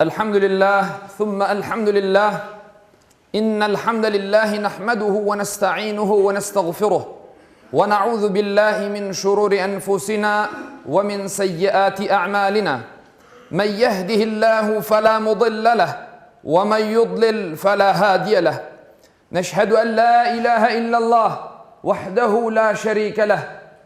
الحمد لله ثم الحمد لله إن الحمد لله نحمده ونستعينه ونستغفره ونعوذ بالله من شرور أنفسنا ومن سيئات أعمالنا من يهده الله فلا مضل له ومن يضلل فلا هادي له نشهد أن لا إله إلا الله وحده لا شريك له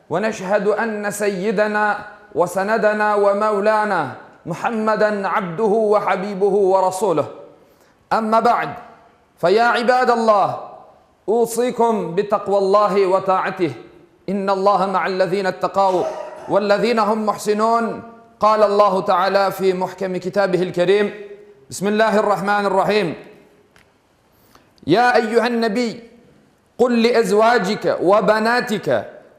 ونشهد أن سيدنا وسندنا ومولانا محمدا عبده وحبيبه ورسوله أما بعد فيا عباد الله أوصيكم بتقوى الله وطاعته إن الله مع الذين اتقوا والذين هم محسنون قال الله تعالى في محكم كتابه الكريم بسم الله الرحمن الرحيم يا أيها النبي قل لأزواجك وبناتك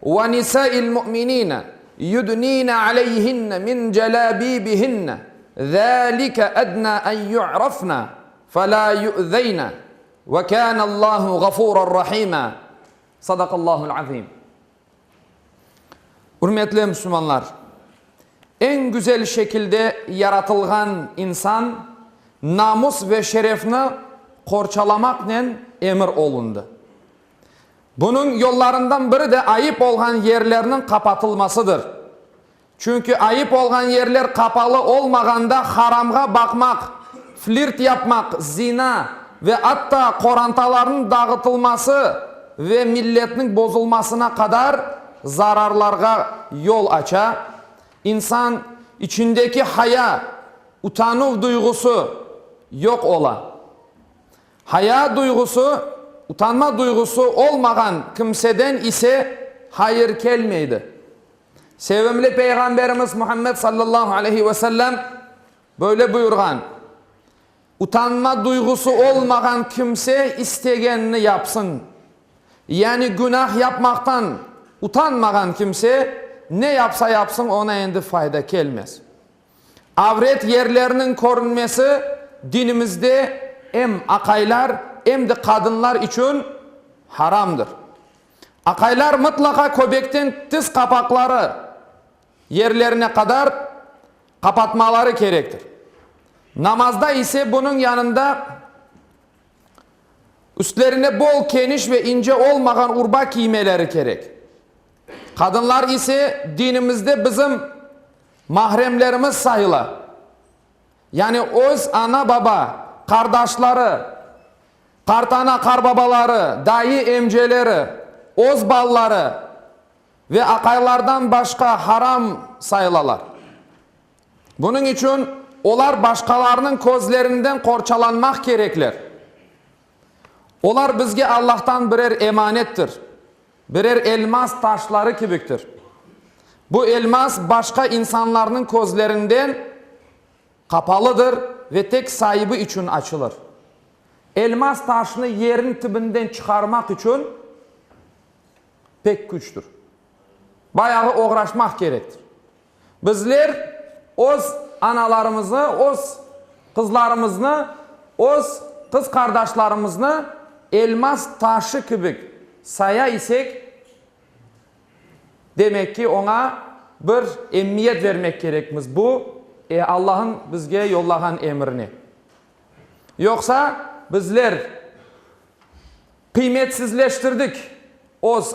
ونساء المؤمنين يدنين عليهن من جلابيبهن ذلك أدنى أن يعرفن فلا يؤذين وكان الله غفورا رحيما صدق الله العظيم. Hürmetli Müslümanlar, en güzel şekilde yaratılgan insan namus ve şerefini korçalamakla emir olundu. Bunun yollarından biri de ayıp olan yerlerinin kapatılmasıdır. Çünkü ayıp olan yerler kapalı olmaganda haramga bakmak, flirt yapmak, zina ve hatta korantaların dağıtılması ve milletin bozulmasına kadar zararlarga yol aça. İnsan içindeki haya, utanıv duygusu yok ola. Haya duygusu, utanma duygusu olmayan kimseden ise hayır gelmeydi. Sevimli Peygamberimiz Muhammed sallallahu aleyhi ve sellem böyle buyurgan. Utanma duygusu olmayan kimse istegenini yapsın. Yani günah yapmaktan utanmayan kimse ne yapsa yapsın ona endi fayda gelmez. Avret yerlerinin korunması dinimizde hem akaylar hem de kadınlar için haramdır. Akaylar mutlaka köpekten tiz kapakları yerlerine kadar kapatmaları gerektir. Namazda ise bunun yanında üstlerine bol geniş ve ince olmayan urba giymeleri gerek. Kadınlar ise dinimizde bizim mahremlerimiz sayılı. Yani öz ana baba, kardeşleri, kartana karbabaları, dayı emceleri, öz balları ve akaylardan başka haram sayılalar. Bunun için onlar başkalarının közlerinden korçalanmak gerekler. Onlar bizge Allah'tan birer emanettir. Birer elmas taşları gibiktir. Bu elmas başka insanların közlerinden kapalıdır ve tek sahibi için açılır. Elmas taşını yerin tibinden çıkarmak için pek güçtür. Bayağı uğraşmak gerektir. Bizler öz analarımızı, öz kızlarımızı, öz kız kardeşlerimizi elmas taşı gibi saya isek demek ki ona bir emniyet vermek gerekmiz. Bu Allah'ın bizge yollagan emrini. Yoksa bizler kıymetsizleştirdik öz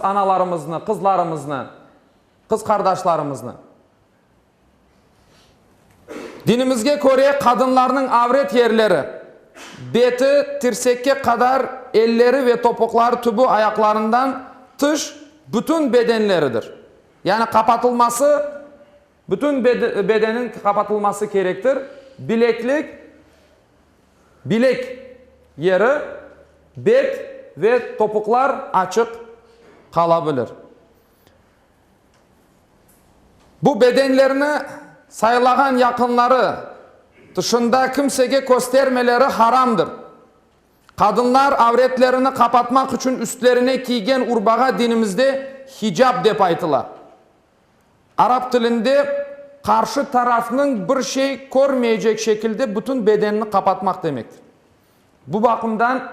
analarımızı, kızlarımızı, kız kardeşlerimizi. Dinimizge göre kadınlarının avret yerleri, beti tirsekke kadar elleri ve topukları tübü ayaklarından dış bütün bedenleridir. Yani kapatılması, bütün bedenin kapatılması gerektir. Bilek yeri, bet ve topuklar açık kalabilir. Bu bedenlerini sayılagan yakınları dışında kimseye göstermeleri haramdır. Kadınlar avretlerini kapatmak için üstlerine giygen urbağa dinimizde hicab dep aytılar. Arap dilinde karşı tarafının bir şey görmeyecek şekilde bütün bedenini kapatmak demektir. Bu bakımdan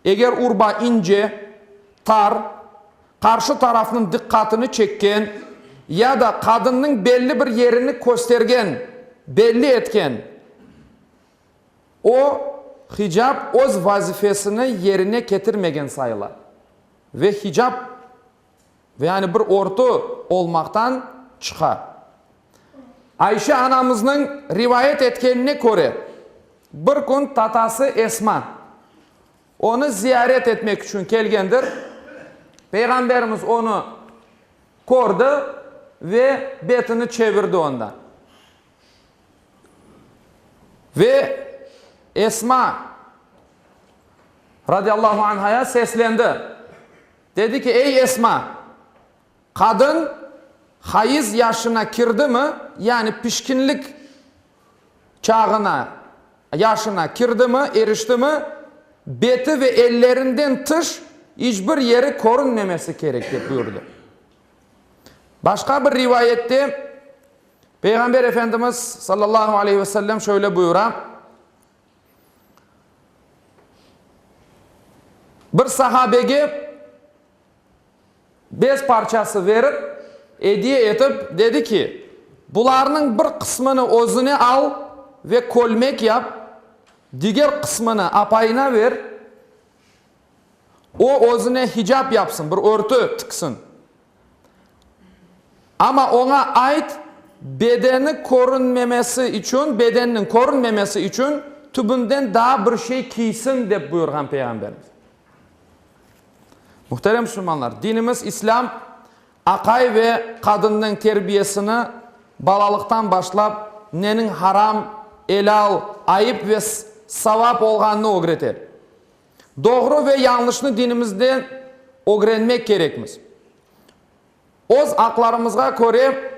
eğer urba ince, tar, karşı tarafının dikkatini çeken ya da kadının belli bir yerini göstergen, belli etken o hicab öz vazifesini yerine getirmegen sayılar. Ve hicab yani bir ortu olmaktan çıkar. Ayşe anamızın rivayet etkenine göre bir gün tatası Esma onu ziyaret etmek için gelgendir. Peygamberimiz onu gördü ve betini çevirdi ondan. Ve Esma radıyallahu anh'a seslendi. Dedi ki ey Esma, kadın hayız yaşına girdi mi, yani pişkinlik çağına, yaşına girdi mi, erişti mi, beti ve ellerinden tış hiçbir yeri korunmemesi gerek buyurdu. Başka bir rivayette Peygamber Efendimiz sallallahu aleyhi ve sellem şöyle buyurar. Bir sahabege bez parçası verip hediye etip dedi ki bularının bir kısmını özüne al ve kolmek yap, diğer kısmını apayına ver, o özüne hicap yapsın, bir örtü tıksın. Ama ona ait bedenin korunmemesi için tübünden daha bir şey giysin deyip buyurgan Peygamberimiz. Muhterem Müslümanlar, dinimiz İslam akay ve kadının terbiyesini balalıktan başlap nenin haram, elal, ayıp ve savap olganını öğretir. Doğru ve yanlışını dinimizden öğrenmek gerekmiz. Oz aklarımızga göre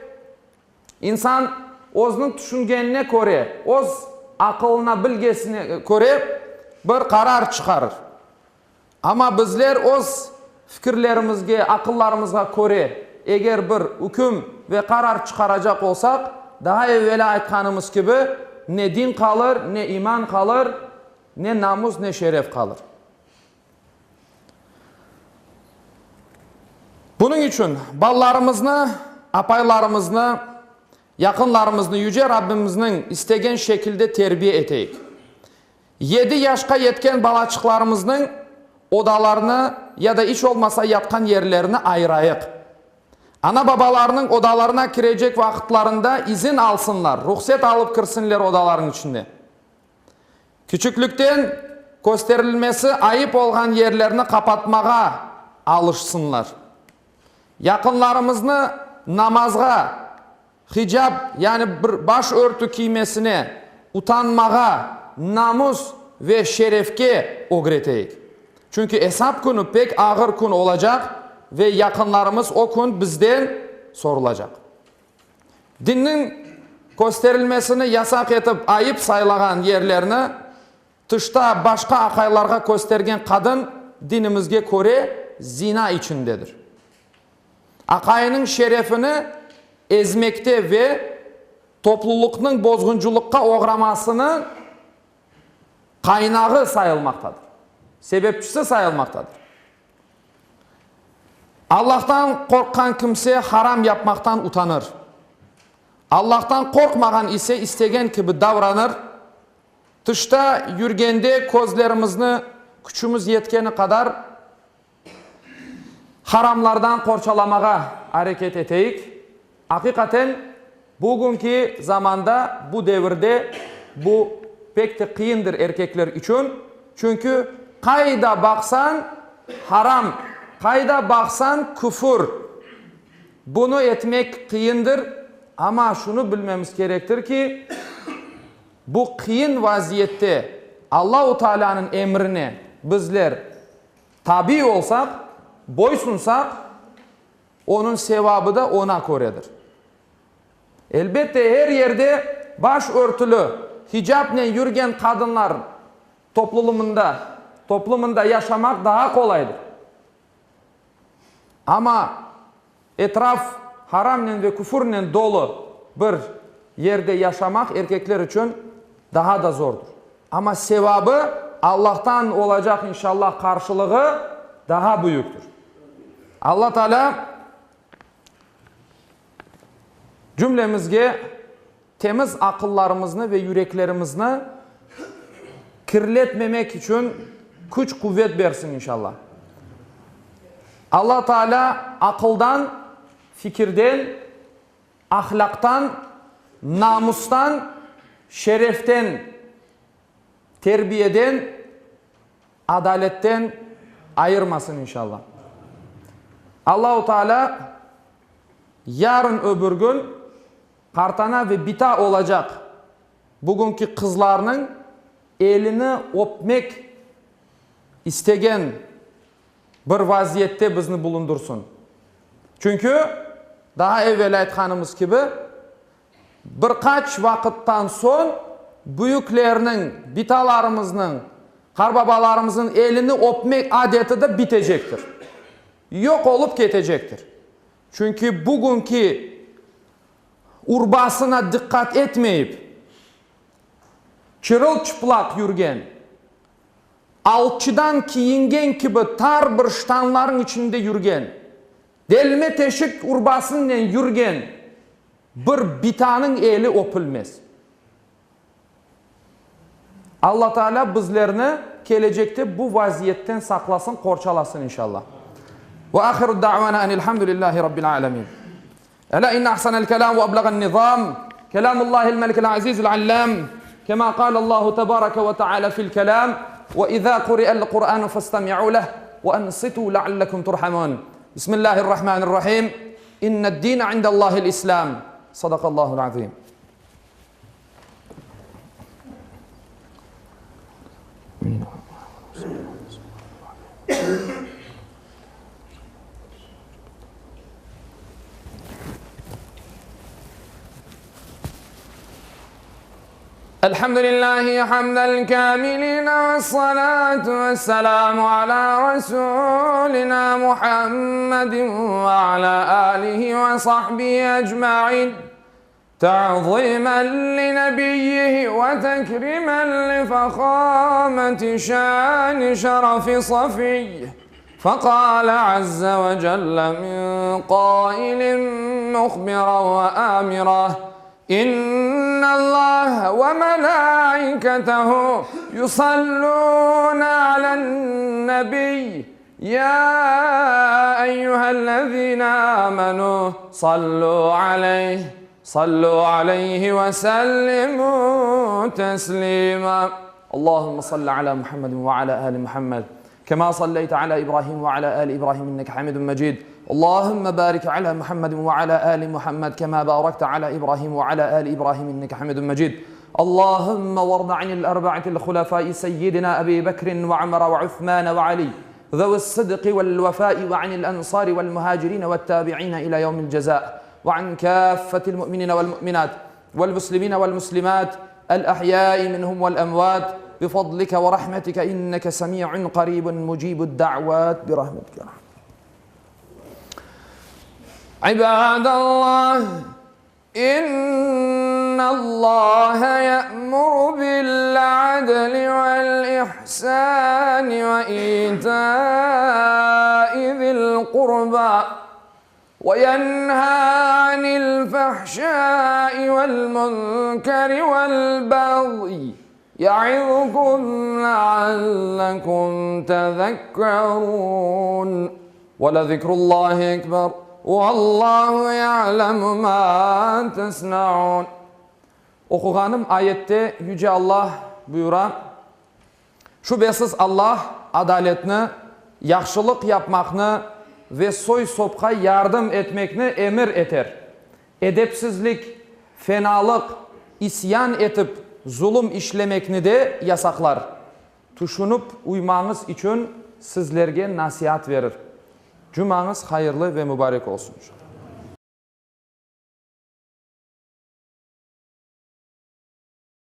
insan özünün düşüngenine göre, oz akılına bilgesine göre bir karar çıkarır. Ama bizler oz fikirlerimizge, akıllarımızga göre eğer bir hüküm ve karar çıkaracak olsak, daha evvela aytkanımız gibi ne din kalır, ne iman kalır, ne namus, ne şeref kalır. Bunun için ballarımızı, apaylarımızı, yakınlarımızı Yüce Rabbimizin istegen şekilde terbiye eteyik. 7 yaşka yetken balaçıklarımızın odalarını ya da hiç olmasa yatkan yerlerini ayırayık. Ana babalarının odalarına girecek vakitlarında izin alsınlar, ruhsat alıp kırsınlar odaların içinde. Küçüklükten gösterilmesi ayıp olan yerlerini kapatmağa alışsınlar. Yakınlarımızı namazga, hicab yani bir baş örtü giymesine, utanmağa, namus ve şerefke öğreteyik. Çünkü hesap günü pek ağır gün olacak ve yakınlarımız o gün bizden sorulacak. Dinin gösterilmesini yasak etip ayıp sayılan yerlerini dışta başka akaylarga göstergen kadın dinimizge göre zina içindedir. Akayının şerefini ezmekte ve toplulukның bozgunculukka uğramasının kaynağı sayılmaktadır. Sebepçisi sayılmaktadır. Allah'tan korkan kimse haram yapmaktan utanır. Allah'tan korkmagan ise istegen gibi davranır. Dışta yürgende közlerimizni küçümüz yetkeni kadar haramlardan korçalamağa hareket eteyik. Hakikaten bugünkü zamanda, bu devirde bu pek de kıyındır erkekler için. Çünkü kayda baksan haram, kayda baksan küfür. Bunu etmek kıyındır ama şunu bilmemiz gerektir ki bu kıyın vaziyette Allah-u Teala'nın emrine bizler tabi olsak, boysunsak onun sevabı da ona göredir. Elbette her yerde baş örtülü, hicapla yürüyen kadınlar toplumunda yaşamak daha kolaydır. Ama etraf haramla ve küfürle dolu bir yerde yaşamak erkekler için daha da zordur. Ama sevabı Allah'tan olacak inşallah karşılığı daha büyüktür. Allah Teala cümlemizge temiz akıllarımızı ve yüreklerimizni kirletmemek için güç kuvvet versin inşallah. Allah Teala akıldan, fikirden, ahlaktan, namustan, şereften, terbiyeden, adaletten ayırmasın inşallah. Allah-u Teala yarın öbür gün kartana ve bita olacak bugünkü kızlarının elini öpmek istegen bir vaziyette bizni bulundursun. Çünkü daha evvel aytkanımız gibi birkaç vakittan son büyüklerinin, bitalarımızın, karbabalarımızın elini öpmek adeti de bitecektir. Yok olup ketecektir. Çünkü bugünkü urbasına dikkat etmeyip çırılçıplak yürgen, alçıdan kiyingen gibi tar bir ştanların içinde yürgen, delme teşik urbasından yürgen bir bitanın eli öpülmez. Allah Teala bizlerini gelecekte bu vaziyetten saklasın, korçalasın inşallah. Ve ahiru da'vana enilhamdülillahi rabbil alemin. Ela inna ahsanel kelam ve ablagan nizam. Kelamullahil melikil azizil allam. Kema kâle Allahu tebareke ve teâlâ fil kelam. Ve izâ kuri'el Kur'anu fastami'u leh. Ve ensitu la'allekum turhamun. Bismillahirrahmanirrahim. İnned dîne indellâhil islam. Sadakallahul azim. الحمد لله حمد الكاملين والصلاة والسلام على رسولنا محمد وعلى آله وصحبه أجمعين تعظيما لنبيه وتكريما لفخامة شان شرف صفيه فقال عز وجل من قائل مخبرا وآمرا إن الله وملائكته يصلون على النبي يا أيها الذين آمنوا صلوا عليه وسلموا تسليما اللهم صل على محمد وعلى آل محمد كما صليت على إبراهيم وعلى آل إبراهيم إنك حميد مجيد اللهم بارك على محمد وعلى آل محمد كما باركت على إبراهيم وعلى آل إبراهيم إنك حميد مجيد اللهم وارض عن الأربعة الخلفاء سيدنا أبي بكر وعمر وعثمان وعلي ذوي الصدق والوفاء وعن الأنصار والمهاجرين والتابعين إلى يوم الجزاء وعن كافة المؤمنين والمؤمنات والمسلمين والمسلمات الأحياء منهم والأموات بفضلك ورحمتك إنك سميع قريب مجيب الدعوات برحمتك عباد الله إن الله يأمر بالعدل والإحسان وإيتاء ذي القربى وينهى عن الفحشاء والمنكر والبغي يعظكم لعلكم تذكرون ولذكر الله أكبر والله يعلم ما تصنعون. Okuğanım ayette Yüce Allah buyuran, şüphesiz Allah adaletini, yaxşılık yapmakını ve soy sopka yardım etmekni emir eter. Edepsizlik, fenalık, isyan etip zulüm işlemekni de yasaklar. Tuşunup uymanız için sizlerge nasihat verir. Cumanız hayırlı ve mübarek olsun.